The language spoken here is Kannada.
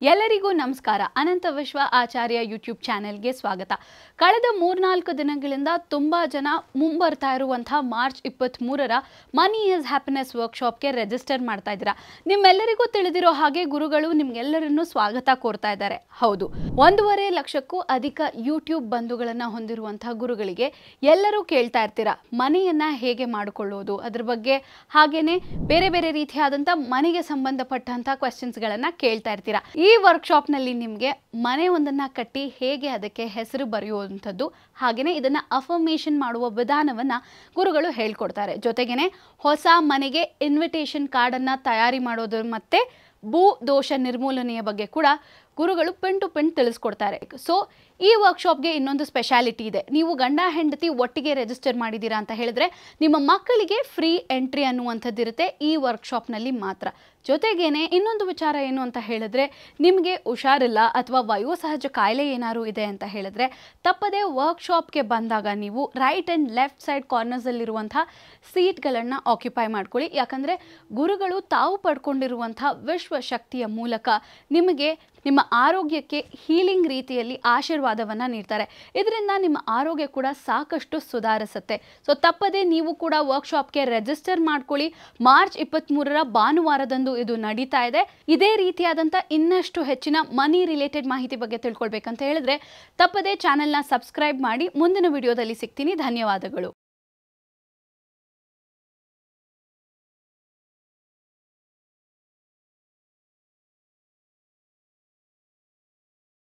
ಎಲ್ಲರಿಗೂ ನಮಸ್ಕಾರ. ಅನಂತ ವಿಶ್ವ ಆಚಾರ್ಯ ಯೂಟ್ಯೂಬ್ ಚಾನೆಲ್ಗೆ ಸ್ವಾಗತ. ಕಳೆದ 3-4 ದಿನಗಳಿಂದ ತುಂಬಾ ಜನ ಮುಂಬರ್ತಾ ಇರುವಂತಹ ಮಾರ್ಚ್ 23ರ ಮನಿ ಈಸ್ ಹ್ಯಾಪಿನೆಸ್ ವರ್ಕ್ಶಾಪ್ಗೆ ರಿಜಿಸ್ಟರ್ ಮಾಡ್ತಾ ಇದ್ದೀರಾ. ನಿಮ್ಮೆಲ್ಲರಿಗೂ ತಿಳಿದಿರೋ ಹಾಗೆ ಗುರುಗಳು ನಿಮ್ಗೆಲ್ಲರನ್ನು ಸ್ವಾಗತ ಕೋರ್ತಾ ಇದ್ದಾರೆ. ಹೌದು, 1.5 ಲಕ್ಷಕ್ಕೂ ಅಧಿಕ ಯೂಟ್ಯೂಬ್ ಬಂಧುಗಳನ್ನ ಹೊಂದಿರುವಂತಹ ಗುರುಗಳಿಗೆ ಎಲ್ಲರೂ ಕೇಳ್ತಾ ಇರ್ತೀರಾ ಮನೆಯನ್ನ ಹೇಗೆ ಮಾಡಿಕೊಳ್ಳೋದು, ಅದ್ರ ಬಗ್ಗೆ ಹಾಗೇನೆ ಬೇರೆ ಬೇರೆ ರೀತಿಯಾದಂಥ ಮನೆಗೆ ಸಂಬಂಧಪಟ್ಟಂಥ ಕ್ವೆಶ್ಚನ್ಸ್ಗಳನ್ನು ಕೇಳ್ತಾ ಇರ್ತೀರಾ. ಈ ವರ್ಕ್ಶಾಪ್ ನಲ್ಲಿ ನಿಮಗೆ ಮನೆ ಒಂದನ್ನ ಕಟ್ಟಿ ಹೇಗೆ ಅದಕ್ಕೆ ಹೆಸರು ಬರೆಯುವಂಥದ್ದು, ಹಾಗೇನೆ ಇದನ್ನ ಅಫರ್ಮೇಷನ್ ಮಾಡುವ ವಿಧಾನವನ್ನ ಗುರುಗಳು ಹೇಳ್ಕೊಡ್ತಾರೆ. ಜೊತೆಗೇನೆ ಹೊಸ ಮನೆಗೆ ಇನ್ವಿಟೇಷನ್ ಕಾರ್ಡ್ ಅನ್ನ ತಯಾರಿ ಮಾಡೋದು ಮತ್ತೆ ಭೂ ದೋಷ ನಿರ್ಮೂಲನೆಯ ಬಗ್ಗೆ ಕೂಡ ಗುರುಗಳು ಪಿನ್ ಟು ಪಿನ್ ತಿಳಿಸ್ಕೊಡ್ತಾರೆ. ಸೊ ಈ ವರ್ಕ್ಶಾಪ್ಗೆ ಇನ್ನೊಂದು ಸ್ಪೆಷಾಲಿಟಿ ಇದೆ. ನೀವು ಗಂಡ ಹೆಂಡತಿ ಒಟ್ಟಿಗೆ ರಿಜಿಸ್ಟರ್ ಮಾಡಿದ್ದೀರಾ ಅಂತ ಹೇಳಿದ್ರೆ ನಿಮ್ಮ ಮಕ್ಕಳಿಗೆ ಫ್ರೀ ಎಂಟ್ರಿ ಅನ್ನುವಂಥದ್ದು ಇರುತ್ತೆ ಈ ವರ್ಕ್ಶಾಪ್ನಲ್ಲಿ ಮಾತ್ರ. ಜೊತೆಗೇನೆ ಇನ್ನೊಂದು ವಿಚಾರ ಏನು ಅಂತ ಹೇಳಿದ್ರೆ, ನಿಮಗೆ ಹುಷಾರಿಲ್ಲ ಅಥವಾ ವಯೋಸಹಜ ಕಾಯಿಲೆ ಏನಾದ್ರು ಇದೆ ಅಂತ ಹೇಳಿದ್ರೆ ತಪ್ಪದೇ ವರ್ಕ್ಶಾಪ್ಗೆ ಬಂದಾಗ ನೀವು ರೈಟ್ ಆ್ಯಂಡ್ ಲೆಫ್ಟ್ ಸೈಡ್ ಕಾರ್ನರ್ಸಲ್ಲಿರುವಂಥ ಸೀಟ್ಗಳನ್ನು ಆಕ್ಯುಪೈ ಮಾಡ್ಕೊಳ್ಳಿ. ಯಾಕಂದರೆ ಗುರುಗಳು ತಾವು ಪಡ್ಕೊಂಡಿರುವಂಥ ವಿಶ್ವಶಕ್ತಿಯ ಮೂಲಕ ನಿಮಗೆ ನಿಮ್ಮ ಆರೋಗ್ಯಕ್ಕೆ ಹೀಲಿಂಗ್ ರೀತಿಯಲ್ಲಿ ಆಶೀರ್ವಾದವನ್ನು ನೀಡ್ತಾರೆ. ಇದರಿಂದ ನಿಮ್ಮ ಆರೋಗ್ಯ ಕೂಡ ಸಾಕಷ್ಟು ಸುಧಾರಿಸುತ್ತೆ. ಸೊ ತಪ್ಪದೇ ನೀವು ಕೂಡ ವರ್ಕ್ಶಾಪ್ಗೆ ರಿಜಿಸ್ಟರ್ ಮಾಡ್ಕೊಳ್ಳಿ. ಮಾರ್ಚ್ 23ರ ಭಾನುವಾರದಂದು ಇದು ನಡೀತಾ ಇದೆ. ಇದೇ ರೀತಿಯಾದಂಥ ಇನ್ನಷ್ಟು ಹೆಚ್ಚಿನ ಮನಿ ರಿಲೇಟೆಡ್ ಮಾಹಿತಿ ಬಗ್ಗೆ ತಿಳ್ಕೊಳ್ಬೇಕಂತ ಹೇಳಿದ್ರೆ ತಪ್ಪದೇ ಚಾನೆಲ್ನ ಸಬ್ಸ್ಕ್ರೈಬ್ ಮಾಡಿ. ಮುಂದಿನ ವಿಡಿಯೋದಲ್ಲಿ ಸಿಗ್ತೀನಿ. ಧನ್ಯವಾದಗಳು.